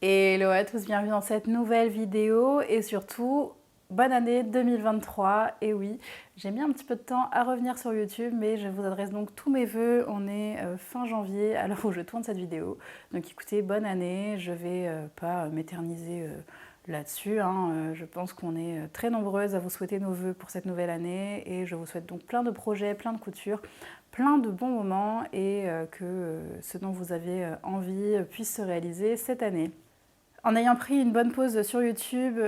Hello à tous, bienvenue dans cette nouvelle vidéo et surtout, bonne année 2023. Et oui, j'ai mis un petit peu de temps à revenir sur YouTube, mais je vous adresse donc tous mes vœux. On est fin janvier à l'heure où je tourne cette vidéo. Donc écoutez, bonne année, je vais pas m'éterniser là-dessus. Je pense qu'on est très nombreuses à vous souhaiter nos vœux pour cette nouvelle année et je vous souhaite donc plein de projets, plein de coutures, plein de bons moments et que ce dont vous avez envie puisse se réaliser cette année. En ayant pris une bonne pause sur YouTube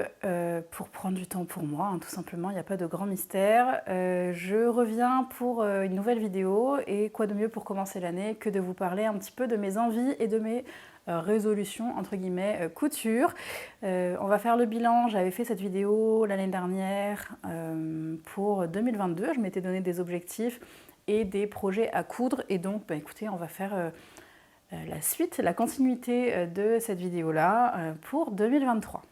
pour prendre du temps pour moi, tout simplement, il n'y a pas de grand mystère, je reviens pour une nouvelle vidéo et quoi de mieux pour commencer l'année que de vous parler un petit peu de mes envies et de mes résolutions, entre guillemets, couture. On va faire le bilan, j'avais fait cette vidéo l'année dernière pour 2022, je m'étais donné des objectifs et des projets à coudre et donc écoutez, on va faire la suite, la continuité de cette vidéo-là pour 2023.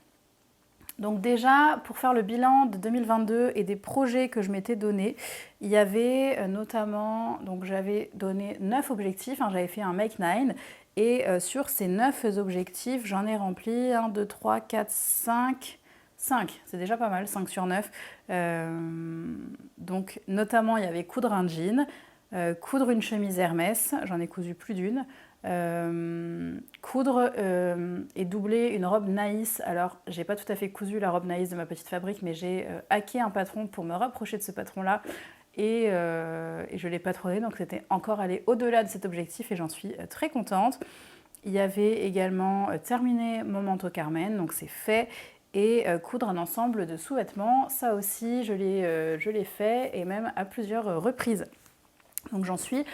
Donc déjà, pour faire le bilan de 2022 et des projets que je m'étais donné, il y avait notamment, donc j'avais donné 9 objectifs, j'avais fait un Make 9, et sur ces 9 objectifs, j'en ai rempli 1, 2, 3, 4, 5, 5, c'est déjà pas mal, 5 sur 9. Donc notamment, il y avait coudre un jean, coudre une chemise Hermès, j'en ai cousu plus d'une, coudre et doubler une robe Naïs. Alors, j'ai pas tout à fait cousu la robe Naïs de ma petite fabrique, mais j'ai hacké un patron pour me rapprocher de ce patron-là et je l'ai patronné, donc c'était encore aller au-delà de cet objectif et j'en suis très contente. Il y avait également terminé mon manteau Carmen, donc c'est fait, et coudre un ensemble de sous-vêtements, ça aussi je l'ai fait et même à plusieurs reprises. Donc j'en suis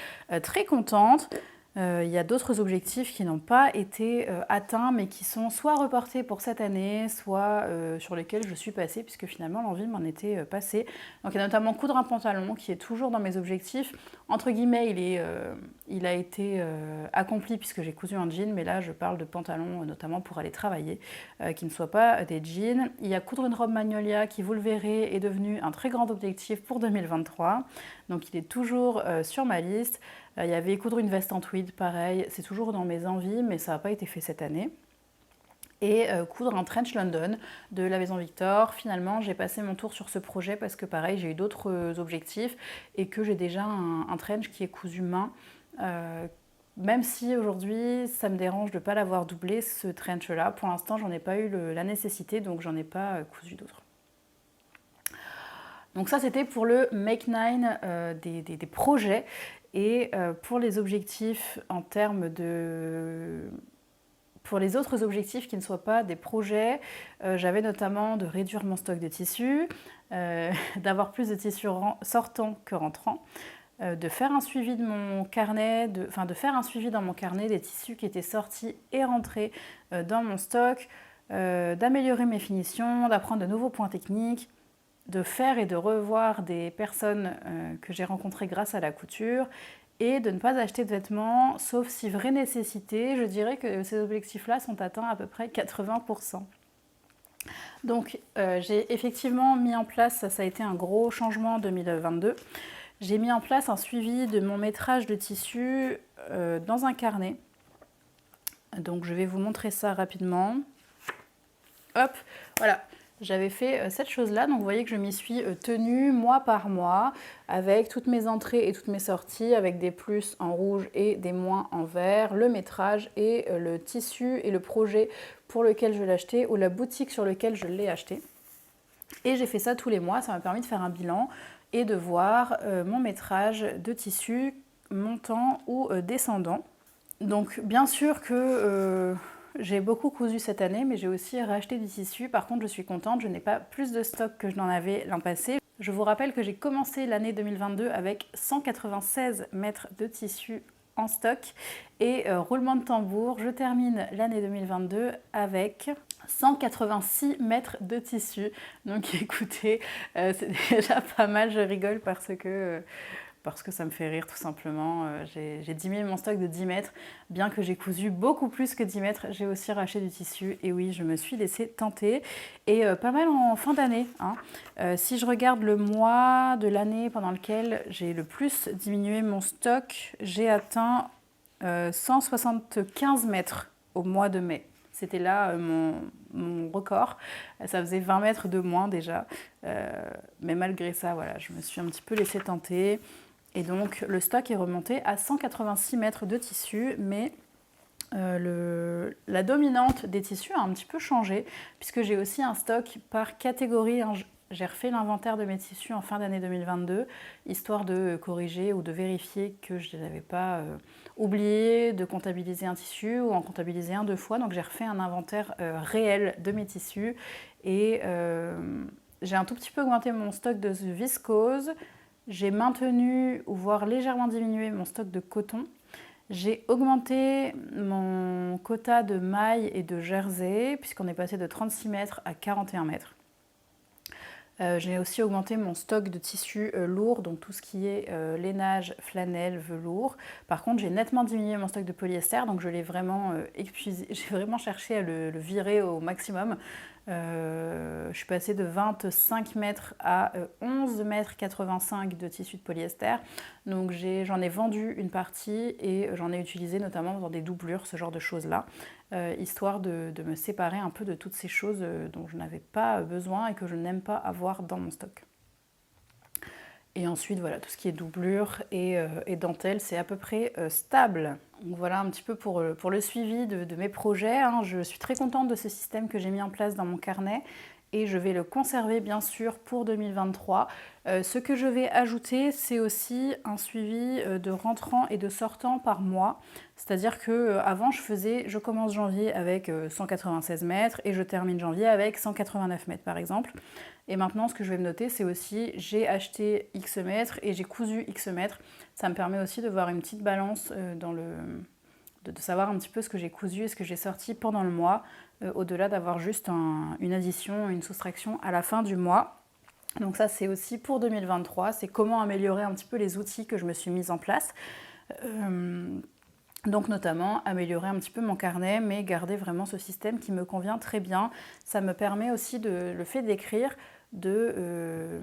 très contente. Il y a d'autres objectifs qui n'ont pas été atteints, mais qui sont soit reportés pour cette année, soit sur lesquels je suis passée, puisque finalement l'envie m'en était passée. Donc il y a notamment coudre un pantalon, qui est toujours dans mes objectifs. Entre guillemets, il a été accompli, puisque j'ai cousu un jean, mais là je parle de pantalon, notamment pour aller travailler, qui ne soient pas des jeans. Il y a coudre une robe Magnolia, qui vous le verrez, est devenu un très grand objectif pour 2023. Donc il est toujours sur ma liste. Il y avait coudre une veste en tweed, pareil, c'est toujours dans mes envies, mais ça n'a pas été fait cette année. Et coudre un trench London de la Maison Victor. Finalement, j'ai passé mon tour sur ce projet parce que pareil, j'ai eu d'autres objectifs et que j'ai déjà un trench qui est cousu main. Même si aujourd'hui, ça me dérange de ne pas l'avoir doublé, ce trench-là. Pour l'instant, j'en ai pas eu la nécessité, donc j'en ai pas cousu d'autres. Donc ça, c'était pour le Make 9 des projets. Et pour les objectifs en termes de... Pour les autres objectifs qui ne soient pas des projets, j'avais notamment de réduire mon stock de tissus, d'avoir plus de tissus sortants que rentrants, de faire un suivi de mon carnet, de faire un suivi dans mon carnet des tissus qui étaient sortis et rentrés dans mon stock, d'améliorer mes finitions, d'apprendre de nouveaux points techniques, de faire et de revoir des personnes que j'ai rencontrées grâce à la couture et de ne pas acheter de vêtements, sauf si vraie nécessité. Je dirais que ces objectifs-là sont atteints à peu près 80%. Donc j'ai effectivement mis en place, ça a été un gros changement en 2022, j'ai mis en place un suivi de mon métrage de tissu dans un carnet. Donc je vais vous montrer ça rapidement. Hop, voilà. J'avais fait cette chose-là, donc vous voyez que je m'y suis tenue mois par mois, avec toutes mes entrées et toutes mes sorties, avec des plus en rouge et des moins en vert, le métrage et le tissu et le projet pour lequel je l'ai acheté, ou la boutique sur laquelle je l'ai acheté. Et j'ai fait ça tous les mois, ça m'a permis de faire un bilan et de voir mon métrage de tissu montant ou descendant. Donc bien sûr que... j'ai beaucoup cousu cette année, mais j'ai aussi racheté du tissu. Par contre, je suis contente, je n'ai pas plus de stock que je n'en avais l'an passé. Je vous rappelle que j'ai commencé l'année 2022 avec 196 mètres de tissu en stock. Et roulement de tambour, je termine l'année 2022 avec 186 mètres de tissu. Donc écoutez, c'est déjà pas mal, je rigole parce que ça me fait rire tout simplement. J'ai diminué mon stock de 10 mètres, bien que j'ai cousu beaucoup plus que 10 mètres, j'ai aussi racheté du tissu et oui, je me suis laissée tenter et pas mal en fin d'année. Si je regarde le mois de l'année pendant lequel j'ai le plus diminué mon stock, j'ai atteint 175 mètres au mois de mai. C'était là mon record. Ça faisait 20 mètres de moins déjà. Mais malgré ça, voilà, je me suis un petit peu laissée tenter. Et donc le stock est remonté à 186 mètres de tissu, mais la dominante des tissus a un petit peu changé, puisque j'ai aussi un stock par catégorie. J'ai refait l'inventaire de mes tissus en fin d'année 2022, histoire de corriger ou de vérifier que je n'avais pas oublié de comptabiliser un tissu ou en comptabiliser un deux fois. Donc j'ai refait un inventaire réel de mes tissus et j'ai un tout petit peu augmenté mon stock de viscose. J'ai maintenu ou voire légèrement diminué mon stock de coton. J'ai augmenté mon quota de mailles et de jersey, puisqu'on est passé de 36 mètres à 41 mètres. J'ai aussi augmenté mon stock de tissus lourds, donc tout ce qui est lainage, flanelle, velours. Par contre, j'ai nettement diminué mon stock de polyester, donc je l'ai vraiment épuisé. J'ai vraiment cherché à le virer au maximum. Je suis passée de 25 mètres à 11 mètres 85 de tissu de polyester. Donc j'en ai vendu une partie et j'en ai utilisé notamment dans des doublures, ce genre de choses-là, histoire de me séparer un peu de toutes ces choses dont je n'avais pas besoin et que je n'aime pas avoir dans mon stock. Et ensuite, voilà, tout ce qui est doublure et dentelle, c'est à peu près stable. Donc voilà un petit peu pour le suivi de mes projets. Hein. Je suis très contente de ce système que j'ai mis en place dans mon carnet et je vais le conserver bien sûr pour 2023. Ce que je vais ajouter, c'est aussi un suivi de rentrants et de sortants par mois. C'est-à-dire qu'avant, je commence janvier avec 196 mètres et je termine janvier avec 189 mètres par exemple. Et maintenant, ce que je vais me noter, c'est aussi j'ai acheté X mètres et j'ai cousu X mètres. Ça me permet aussi de voir une petite balance de savoir un petit peu ce que j'ai cousu et ce que j'ai sorti pendant le mois, au-delà d'avoir juste une addition, une soustraction à la fin du mois. Donc ça, c'est aussi pour 2023, c'est comment améliorer un petit peu les outils que je me suis mise en place. Donc notamment améliorer un petit peu mon carnet, mais garder vraiment ce système qui me convient très bien. Ça me permet aussi, le fait d'écrire, de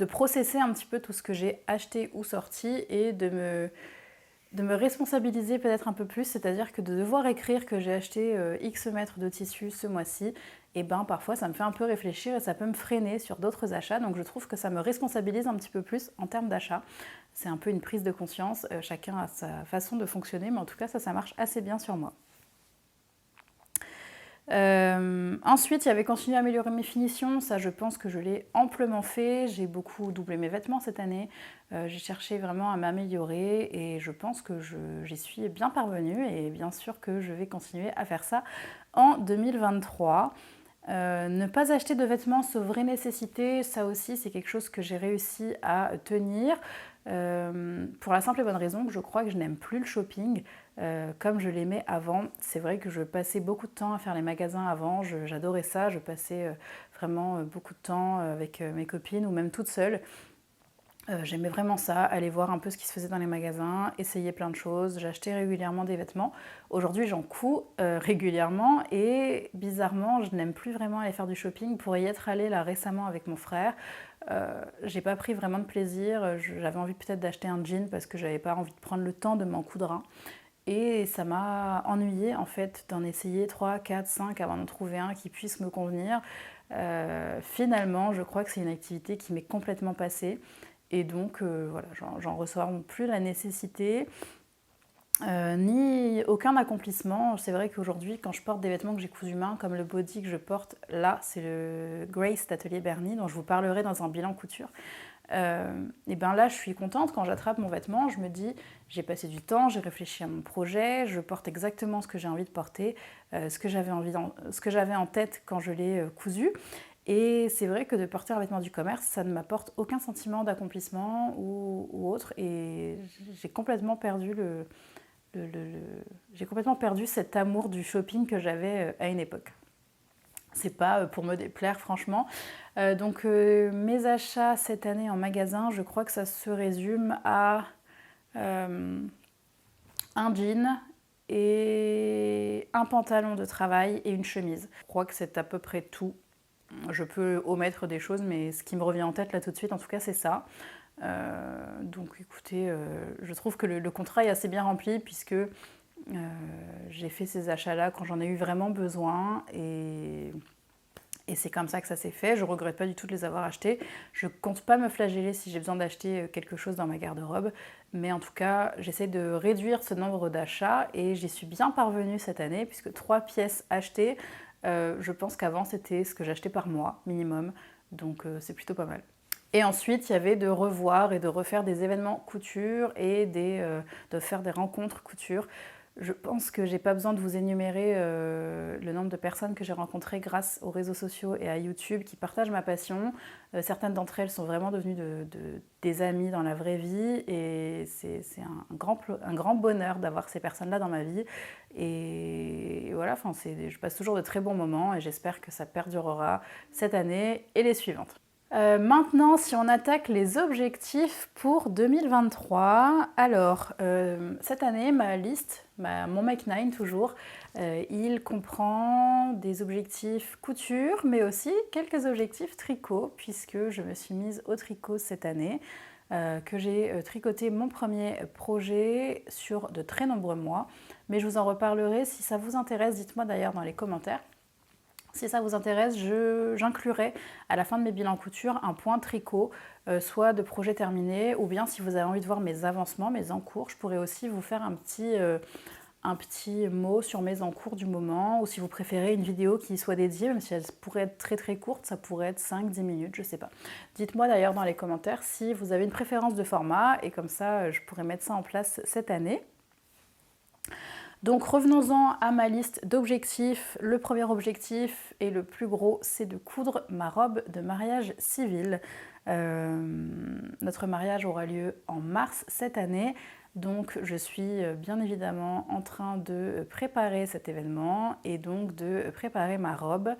processer un petit peu tout ce que j'ai acheté ou sorti et de me responsabiliser peut-être un peu plus, c'est-à-dire que de devoir écrire que j'ai acheté X mètres de tissu ce mois-ci, et ben parfois ça me fait un peu réfléchir et ça peut me freiner sur d'autres achats, donc je trouve que ça me responsabilise un petit peu plus en termes d'achat. C'est un peu une prise de conscience, chacun a sa façon de fonctionner, mais en tout cas ça marche assez bien sur moi. Ensuite, il y avait continuer à améliorer mes finitions, ça je pense que je l'ai amplement fait, j'ai beaucoup doublé mes vêtements cette année, j'ai cherché vraiment à m'améliorer et je pense que j'y suis bien parvenue et bien sûr que je vais continuer à faire ça en 2023. Ne pas acheter de vêtements sauf vraie nécessité, ça aussi c'est quelque chose que j'ai réussi à tenir pour la simple et bonne raison que je crois que je n'aime plus le shopping comme je l'aimais avant. C'est vrai que je passais beaucoup de temps à faire les magasins avant, j'adorais ça, je passais vraiment beaucoup de temps avec mes copines ou même toute seule. J'aimais vraiment ça, aller voir un peu ce qui se faisait dans les magasins, essayer plein de choses. J'achetais régulièrement des vêtements. Aujourd'hui, j'en couds régulièrement et bizarrement, je n'aime plus vraiment aller faire du shopping. Pour y être allée là récemment avec mon frère, j'ai pas pris vraiment de plaisir. J'avais envie peut-être d'acheter un jean parce que j'avais pas envie de prendre le temps de m'en coudre un. Et ça m'a ennuyée en fait d'en essayer 3, 4, 5 avant d'en trouver un qui puisse me convenir. Finalement, je crois que c'est une activité qui m'est complètement passée. Et donc, voilà, j'en ressens plus la nécessité, ni aucun accomplissement. C'est vrai qu'aujourd'hui, quand je porte des vêtements que j'ai cousus main, comme le body que je porte là, c'est le Grace d'Atelier Bernie, dont je vous parlerai dans un bilan couture. Et bien là, je suis contente quand j'attrape mon vêtement, je me dis, j'ai passé du temps, j'ai réfléchi à mon projet, je porte exactement ce que j'ai envie de porter, ce que j'avais en tête quand je l'ai cousu. Et c'est vrai que de porter un vêtement du commerce, ça ne m'apporte aucun sentiment d'accomplissement ou autre. Et j'ai complètement perdu j'ai complètement perdu cet amour du shopping que j'avais à une époque. C'est pas pour me déplaire, franchement. Donc mes achats cette année en magasin, je crois que ça se résume à un jean et un pantalon de travail et une chemise. Je crois que c'est à peu près tout. Je peux omettre des choses, mais ce qui me revient en tête là tout de suite, en tout cas, c'est ça. Donc écoutez, je trouve que le contrat est assez bien rempli puisque J'ai fait ces achats-là quand j'en ai eu vraiment besoin et c'est comme ça que ça s'est fait. Je ne regrette pas du tout de les avoir achetés. Je ne compte pas me flageller si j'ai besoin d'acheter quelque chose dans ma garde-robe. Mais en tout cas, j'essaie de réduire ce nombre d'achats et j'y suis bien parvenue cette année puisque 3 pièces achetées, je pense qu'avant c'était ce que j'achetais par mois minimum. Donc c'est plutôt pas mal. Et ensuite, il y avait de revoir et de refaire des événements couture et de faire des rencontres couture. Je pense que j'ai pas besoin de vous énumérer le nombre de personnes que j'ai rencontrées grâce aux réseaux sociaux et à YouTube qui partagent ma passion. Certaines d'entre elles sont vraiment devenues des amies dans la vraie vie et c'est un grand bonheur d'avoir ces personnes-là dans ma vie. Et voilà, enfin, je passe toujours de très bons moments et j'espère que ça perdurera cette année et les suivantes. Maintenant, si on attaque les objectifs pour 2023, alors cette année, ma liste, mon Make 9 toujours, il comprend des objectifs couture, mais aussi quelques objectifs tricot, puisque je me suis mise au tricot cette année, que j'ai tricoté mon premier projet sur de très nombreux mois. Mais je vous en reparlerai si ça vous intéresse, dites-moi d'ailleurs dans les commentaires. Si ça vous intéresse, j'inclurai à la fin de mes bilans couture un point tricot, soit de projet terminé, ou bien si vous avez envie de voir mes avancements, mes encours, je pourrais aussi vous faire un petit mot sur mes encours du moment, ou si vous préférez une vidéo qui soit dédiée, même si elle pourrait être très très courte, ça pourrait être 5-10 minutes, je sais pas. Dites-moi d'ailleurs dans les commentaires si vous avez une préférence de format, et comme ça je pourrais mettre ça en place cette année. Donc revenons-en à ma liste d'objectifs. Le premier objectif et le plus gros, c'est de coudre ma robe de mariage civil. Notre mariage aura lieu en mars cette année, donc je suis bien évidemment en train de préparer cet événement et donc de préparer ma robe.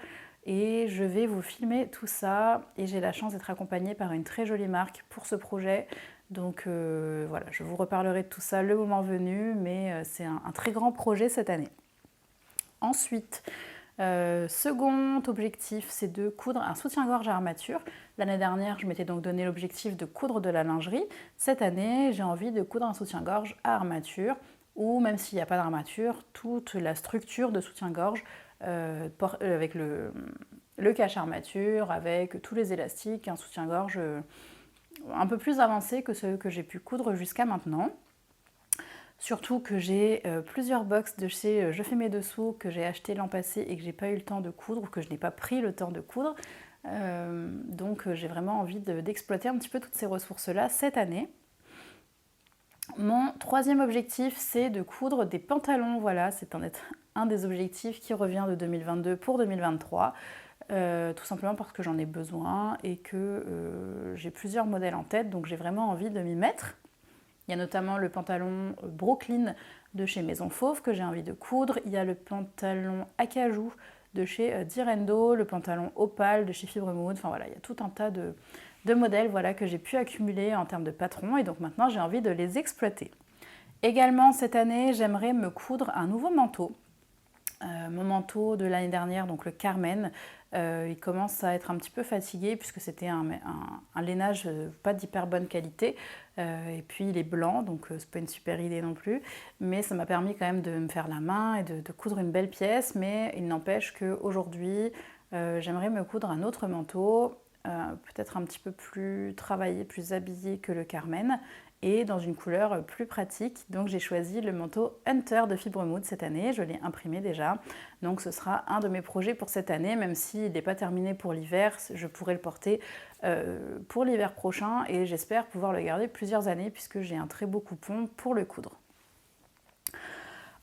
Et je vais vous filmer tout ça et j'ai la chance d'être accompagnée par une très jolie marque pour ce projet. Donc voilà, je vous reparlerai de tout ça le moment venu, mais c'est un très grand projet cette année. Ensuite, second objectif, c'est de coudre un soutien-gorge à armature. L'année dernière, je m'étais donc donné l'objectif de coudre de la lingerie. Cette année, j'ai envie de coudre un soutien-gorge à armature, ou même s'il n'y a pas d'armature, toute la structure de soutien-gorge avec le cache-armature, avec tous les élastiques, un soutien-gorge un peu plus avancé que ceux que j'ai pu coudre jusqu'à maintenant. Surtout que j'ai plusieurs box de chez Je fais mes dessous que j'ai acheté l'an passé et que j'ai pas eu le temps de coudre ou que je n'ai pas pris le temps de coudre. Donc j'ai vraiment envie d'exploiter un petit peu toutes ces ressources-là cette année. Mon troisième objectif, c'est de coudre des pantalons. Voilà, c'est un des objectifs qui revient de 2022 pour 2023. Tout simplement parce que j'en ai besoin et que j'ai plusieurs modèles en tête, donc j'ai vraiment envie de m'y mettre. Il y a notamment le pantalon Brooklyn de chez Maison Fauve que j'ai envie de coudre. Il y a le pantalon Acajou de chez Direndo, le pantalon Opale de chez Fibre Mood. Enfin voilà, il y a tout un tas de modèles voilà, que j'ai pu accumuler en termes de patrons et donc maintenant j'ai envie de les exploiter. Également cette année, j'aimerais me coudre un nouveau manteau. Mon manteau de l'année dernière, donc le Carmen, il commence à être un petit peu fatigué puisque c'était un lainage pas d'hyper bonne qualité et puis il est blanc donc c'est pas une super idée non plus, mais ça m'a permis quand même de me faire la main et de coudre une belle pièce, mais il n'empêche qu'aujourd'hui j'aimerais me coudre un autre manteau, peut-être un petit peu plus travaillé, plus habillé que le Carmen et dans une couleur plus pratique. Donc j'ai choisi le manteau Hunter de Fibre Mood cette année, je l'ai imprimé déjà. Donc ce sera un de mes projets pour cette année, même s'il n'est pas terminé pour l'hiver, je pourrai le porter pour l'hiver prochain et j'espère pouvoir le garder plusieurs années puisque j'ai un très beau coupon pour le coudre.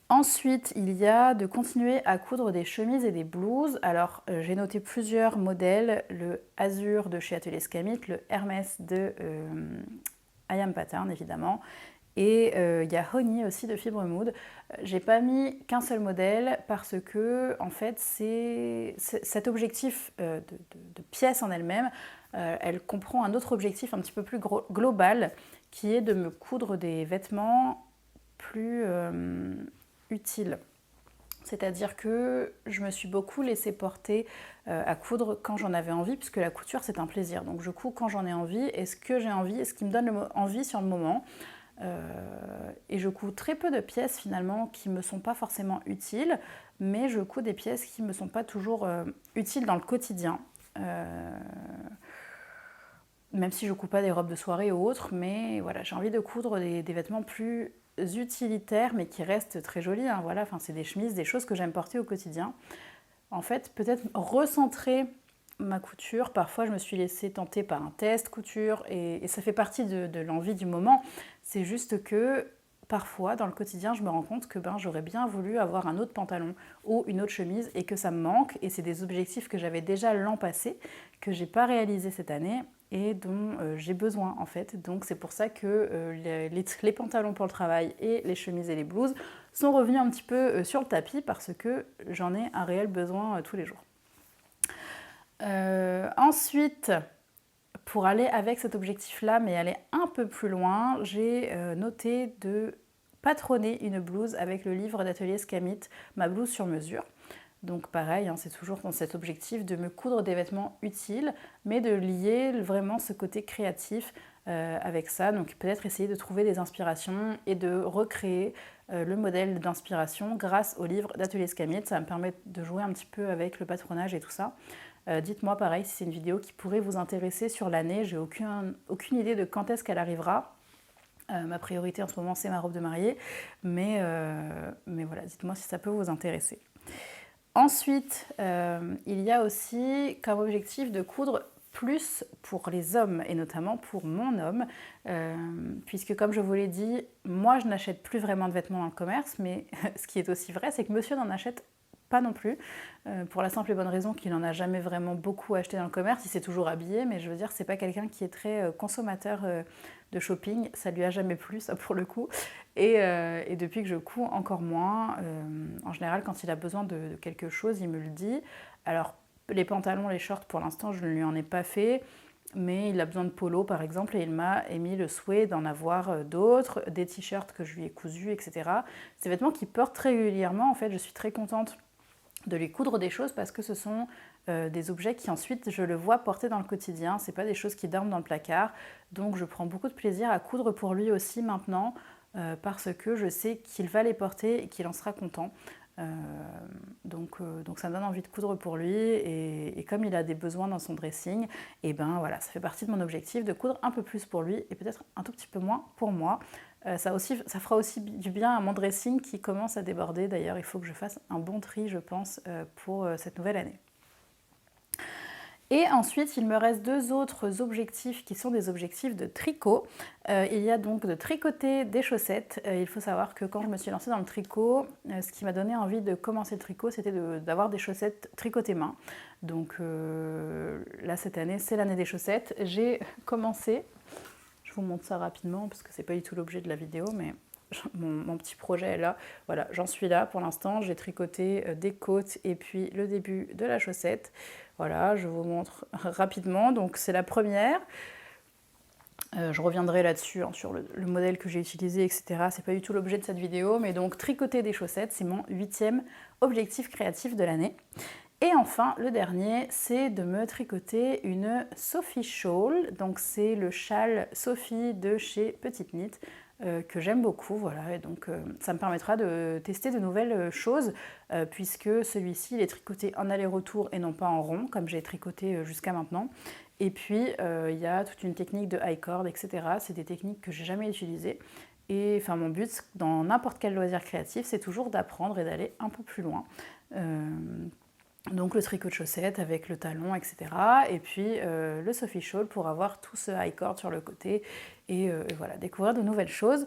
Ensuite, il y a de continuer à coudre des chemises et des blouses. Alors, j'ai noté plusieurs modèles, le Azur de chez Atelier Scamit, le Hermès de I Am Pattern évidemment, et il y a Honey aussi de Fibre Mood. J'ai pas mis qu'un seul modèle parce que en fait cet objectif de pièce en elle-même, elle comprend un autre objectif un petit peu plus global qui est de me coudre des vêtements plus utiles. C'est-à-dire que je me suis beaucoup laissée porter à coudre quand j'en avais envie, puisque la couture c'est un plaisir. Donc je couds quand j'en ai envie, et ce que j'ai envie, et ce qui me donne envie sur le moment. Et je couds très peu de pièces finalement qui ne me sont pas forcément utiles, mais je couds des pièces qui ne me sont pas toujours utiles dans le quotidien. Même si je ne couds pas des robes de soirée ou autres, mais voilà, j'ai envie de coudre des vêtements plus utilitaires, mais qui restent très jolis. Hein, voilà, enfin, c'est des chemises, des choses que j'aime porter au quotidien. En fait, peut-être recentrer ma couture. Parfois, je me suis laissée tenter par un test couture, et ça fait partie de l'envie du moment. C'est juste que parfois, dans le quotidien, je me rends compte que j'aurais bien voulu avoir un autre pantalon ou une autre chemise et que ça me manque. Et c'est des objectifs que j'avais déjà l'an passé, que j'ai pas réalisé cette année et dont j'ai besoin en fait. Donc c'est pour ça que les pantalons pour le travail et les chemises et les blouses sont revenus un petit peu sur le tapis parce que j'en ai un réel besoin tous les jours. Ensuite, pour aller avec cet objectif-là, mais aller un peu plus loin, j'ai noté de patronner une blouse avec le livre d'atelier Scamit, ma blouse sur mesure. Donc pareil, hein, c'est toujours dans cet objectif de me coudre des vêtements utiles, mais de lier vraiment ce côté créatif avec ça. Donc peut-être essayer de trouver des inspirations et de recréer le modèle d'inspiration grâce au livre d'atelier Scamit. Ça va me permettre de jouer un petit peu avec le patronage et tout ça. Dites-moi pareil si c'est une vidéo qui pourrait vous intéresser sur l'année. J'ai aucune idée de quand est-ce qu'elle arrivera. Ma priorité en ce moment c'est ma robe de mariée, mais voilà, dites-moi si ça peut vous intéresser. Ensuite, il y a aussi comme objectif de coudre plus pour les hommes et notamment pour mon homme, puisque comme je vous l'ai dit, moi je n'achète plus vraiment de vêtements dans le commerce, mais ce qui est aussi vrai, c'est que monsieur n'en achète pas non plus, pour la simple et bonne raison qu'il n'en a jamais vraiment beaucoup acheté dans le commerce. Il s'est toujours habillé, mais je veux dire, c'est pas quelqu'un qui est très consommateur de shopping, ça lui a jamais plu, ça pour le coup. Et depuis que je couds, encore moins. En général, quand il a besoin de quelque chose, il me le dit. Alors, les pantalons, les shorts, pour l'instant, je ne lui en ai pas fait. Mais il a besoin de polo par exemple et il m'a émis le souhait d'en avoir d'autres, des t-shirts que je lui ai cousus, etc. C'est des vêtements qu'il porte très régulièrement. En fait, je suis très contente de lui coudre des choses parce que ce sont des objets qui ensuite je le vois porter dans le quotidien. C'est pas des choses qui dorment dans le placard. Donc je prends beaucoup de plaisir à coudre pour lui aussi maintenant parce que je sais qu'il va les porter et qu'il en sera content. Donc ça me donne envie de coudre pour lui et comme il a des besoins dans son dressing, et ben voilà, ça fait partie de mon objectif de coudre un peu plus pour lui et peut-être un tout petit peu moins pour moi. Ça fera aussi du bien à mon dressing qui commence à déborder. D'ailleurs, il faut que je fasse un bon tri, je pense, pour cette nouvelle année. Et ensuite, il me reste deux autres objectifs qui sont des objectifs de tricot. Il y a donc de tricoter des chaussettes. Il faut savoir que quand je me suis lancée dans le tricot, ce qui m'a donné envie de commencer le tricot, c'était d'avoir des chaussettes tricotées main. Donc là, cette année, c'est l'année des chaussettes. J'ai commencé, je vous montre ça rapidement parce que c'est pas du tout l'objet de la vidéo, mais mon petit projet est là. Voilà, j'en suis là pour l'instant. J'ai tricoté des côtes et puis le début de la chaussette. Voilà, je vous montre rapidement. Donc c'est la première. Je reviendrai là-dessus, hein, sur le modèle que j'ai utilisé, etc. C'est pas du tout l'objet de cette vidéo, mais donc tricoter des chaussettes, c'est mon 8e objectif créatif de l'année. Et enfin, le dernier, c'est de me tricoter une Sophie Shawl. Donc c'est le châle Sophie de chez Petite Knit que j'aime beaucoup. Voilà. Et donc ça me permettra de tester de nouvelles choses puisque celui-ci il est tricoté en aller-retour et non pas en rond comme j'ai tricoté jusqu'à maintenant. Et puis il y a toute une technique de high cord, etc. C'est des techniques que j'ai jamais utilisées. Et enfin, mon but dans n'importe quel loisir créatif, c'est toujours d'apprendre et d'aller un peu plus loin. Donc le tricot de chaussettes avec le talon, etc. Et puis le Sophie Shawl pour avoir tout ce high cord sur le côté et voilà, découvrir de nouvelles choses.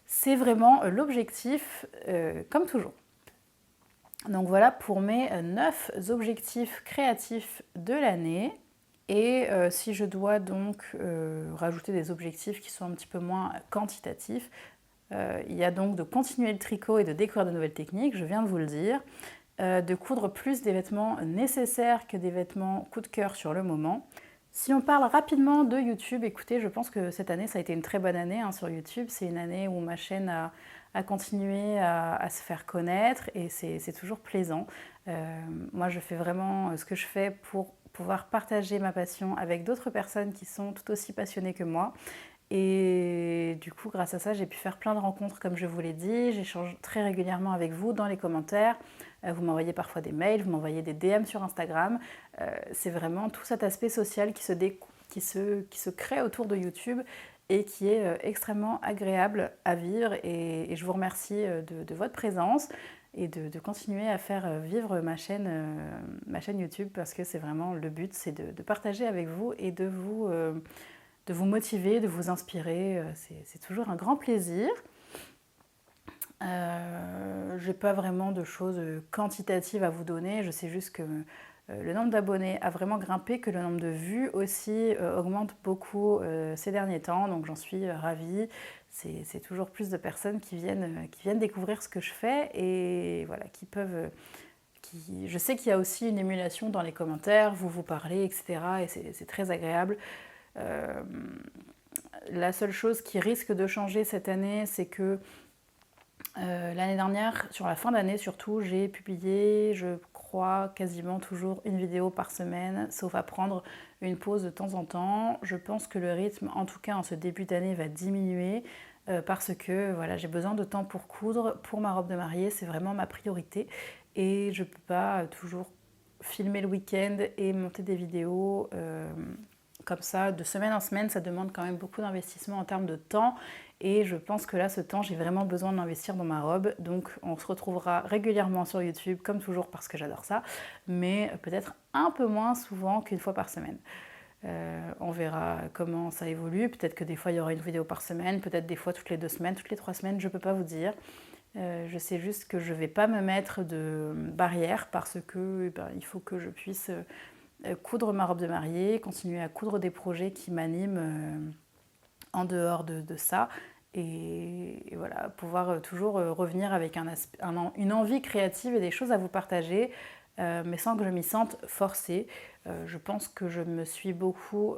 C'est vraiment l'objectif comme toujours. Donc voilà pour mes 9 objectifs créatifs de l'année. Et si je dois donc rajouter des objectifs qui sont un petit peu moins quantitatifs, il y a donc de continuer le tricot et de découvrir de nouvelles techniques, je viens de vous le dire. De coudre plus des vêtements nécessaires que des vêtements coup de cœur sur le moment. Si on parle rapidement de YouTube, écoutez, je pense que cette année, ça a été une très bonne année sur YouTube. C'est une année où ma chaîne a continué à se faire connaître et c'est toujours plaisant. Moi, je fais vraiment ce que je fais pour pouvoir partager ma passion avec d'autres personnes qui sont tout aussi passionnées que moi. Et du coup, grâce à ça, j'ai pu faire plein de rencontres, comme je vous l'ai dit. J'échange très régulièrement avec vous dans les commentaires. Vous m'envoyez parfois des mails, vous m'envoyez des DM sur Instagram. C'est vraiment tout cet aspect social qui se crée autour de YouTube et qui est extrêmement agréable à vivre. Et je vous remercie de votre présence et de continuer à faire vivre ma chaîne YouTube, parce que c'est vraiment le but, c'est de partager avec vous et de vous motiver, de vous inspirer. C'est toujours un grand plaisir. Je n'ai pas vraiment de choses quantitatives à vous donner. Je sais juste que le nombre d'abonnés a vraiment grimpé, que le nombre de vues aussi augmente beaucoup ces derniers temps. Donc j'en suis ravie. C'est toujours plus de personnes qui viennent découvrir ce que je fais et voilà, qui peuvent... Je sais qu'il y a aussi une émulation dans les commentaires, vous parlez, etc. Et c'est très agréable. La seule chose qui risque de changer cette année, c'est que l'année dernière, sur la fin d'année surtout, j'ai publié, je crois, quasiment toujours une vidéo par semaine, sauf à prendre une pause de temps en temps. Je pense que le rythme, en tout cas en ce début d'année, va diminuer parce que voilà, j'ai besoin de temps pour coudre. Pour ma robe de mariée, c'est vraiment ma priorité et je ne peux pas toujours filmer le week-end et monter des vidéos comme ça, de semaine en semaine. Ça demande quand même beaucoup d'investissement en termes de temps. Et je pense que là, ce temps, j'ai vraiment besoin d'investir dans ma robe. Donc, on se retrouvera régulièrement sur YouTube, comme toujours, parce que j'adore ça. Mais peut-être un peu moins souvent qu'une fois par semaine. On verra comment ça évolue. Peut-être que des fois, il y aura une vidéo par semaine. Peut-être des fois, toutes les 2 semaines, toutes les 3 semaines. Je ne peux pas vous dire. Je sais juste que je ne vais pas me mettre de barrière parce que il faut que je puisse coudre ma robe de mariée, continuer à coudre des projets qui m'animent en dehors de ça. Et voilà, pouvoir toujours revenir avec une envie créative et des choses à vous partager, mais sans que je m'y sente forcée. Je pense que je me suis beaucoup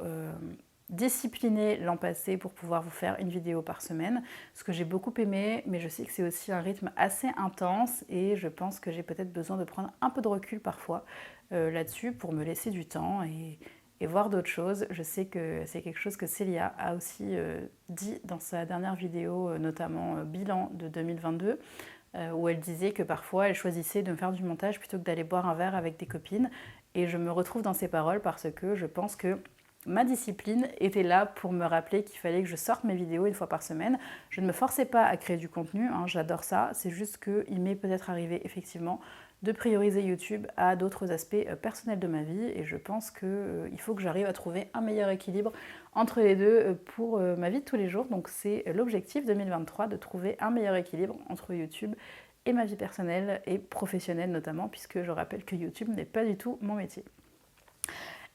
disciplinée l'an passé pour pouvoir vous faire une vidéo par semaine, ce que j'ai beaucoup aimé, mais je sais que c'est aussi un rythme assez intense et je pense que j'ai peut-être besoin de prendre un peu de recul parfois là-dessus pour me laisser du temps et voir d'autres choses. Je sais que c'est quelque chose que Célia a aussi dit dans sa dernière vidéo, notamment bilan de 2022, où elle disait que parfois elle choisissait de me faire du montage plutôt que d'aller boire un verre avec des copines. Et je me retrouve dans ces paroles parce que je pense que ma discipline était là pour me rappeler qu'il fallait que je sorte mes vidéos une fois par semaine. Je ne me forçais pas à créer du contenu, hein, j'adore ça, c'est juste qu'il m'est peut-être arrivé effectivement de prioriser YouTube à d'autres aspects personnels de ma vie et je pense qu'il faut que j'arrive à trouver un meilleur équilibre entre les deux pour ma vie de tous les jours. Donc c'est l'objectif 2023, de trouver un meilleur équilibre entre YouTube et ma vie personnelle et professionnelle notamment, puisque je rappelle que YouTube n'est pas du tout mon métier.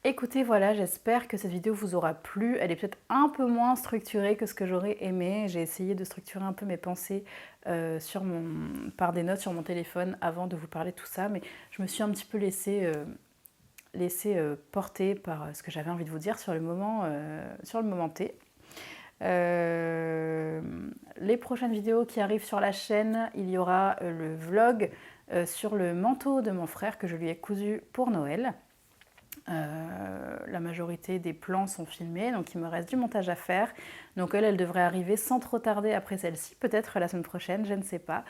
Écoutez, voilà, j'espère que cette vidéo vous aura plu. Elle est peut-être un peu moins structurée que ce que j'aurais aimé. J'ai essayé de structurer un peu mes pensées par des notes sur mon téléphone avant de vous parler de tout ça, mais je me suis un petit peu laissée porter par ce que j'avais envie de vous dire sur le moment T. Les prochaines vidéos qui arrivent sur la chaîne, il y aura le vlog sur le manteau de mon frère que je lui ai cousu pour Noël. La majorité des plans sont filmés, donc il me reste du montage à faire. Donc elle devrait arriver sans trop tarder après celle-ci, peut-être la semaine prochaine, je ne sais pas.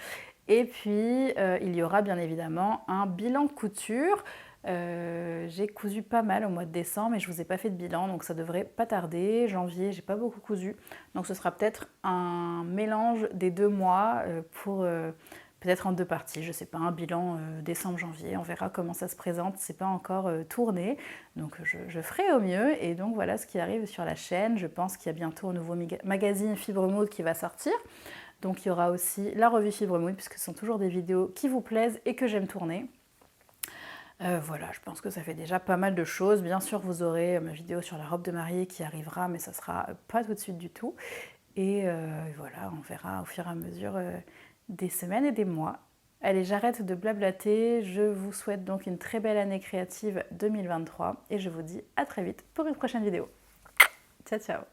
Et puis il y aura bien évidemment un bilan couture. J'ai cousu pas mal au mois de décembre, mais je ne vous ai pas fait de bilan, donc ça devrait pas tarder. Janvier, j'ai pas beaucoup cousu, donc ce sera peut-être un mélange des 2 mois pour... peut-être en 2 parties, je ne sais pas, un bilan décembre-janvier, on verra comment ça se présente, c'est pas encore tourné, donc je ferai au mieux. Et donc voilà ce qui arrive sur la chaîne. Je pense qu'il y a bientôt un nouveau magazine Fibre Mood qui va sortir, donc il y aura aussi la revue Fibre Mood, puisque ce sont toujours des vidéos qui vous plaisent et que j'aime tourner. Voilà, je pense que ça fait déjà pas mal de choses. Bien sûr, vous aurez ma vidéo sur la robe de mariée qui arrivera, mais ça sera pas tout de suite du tout. Et voilà, on verra au fur et à mesure des semaines et des mois. Allez, j'arrête de blablater. Je vous souhaite donc une très belle année créative 2023 et je vous dis à très vite pour une prochaine vidéo. Ciao, ciao!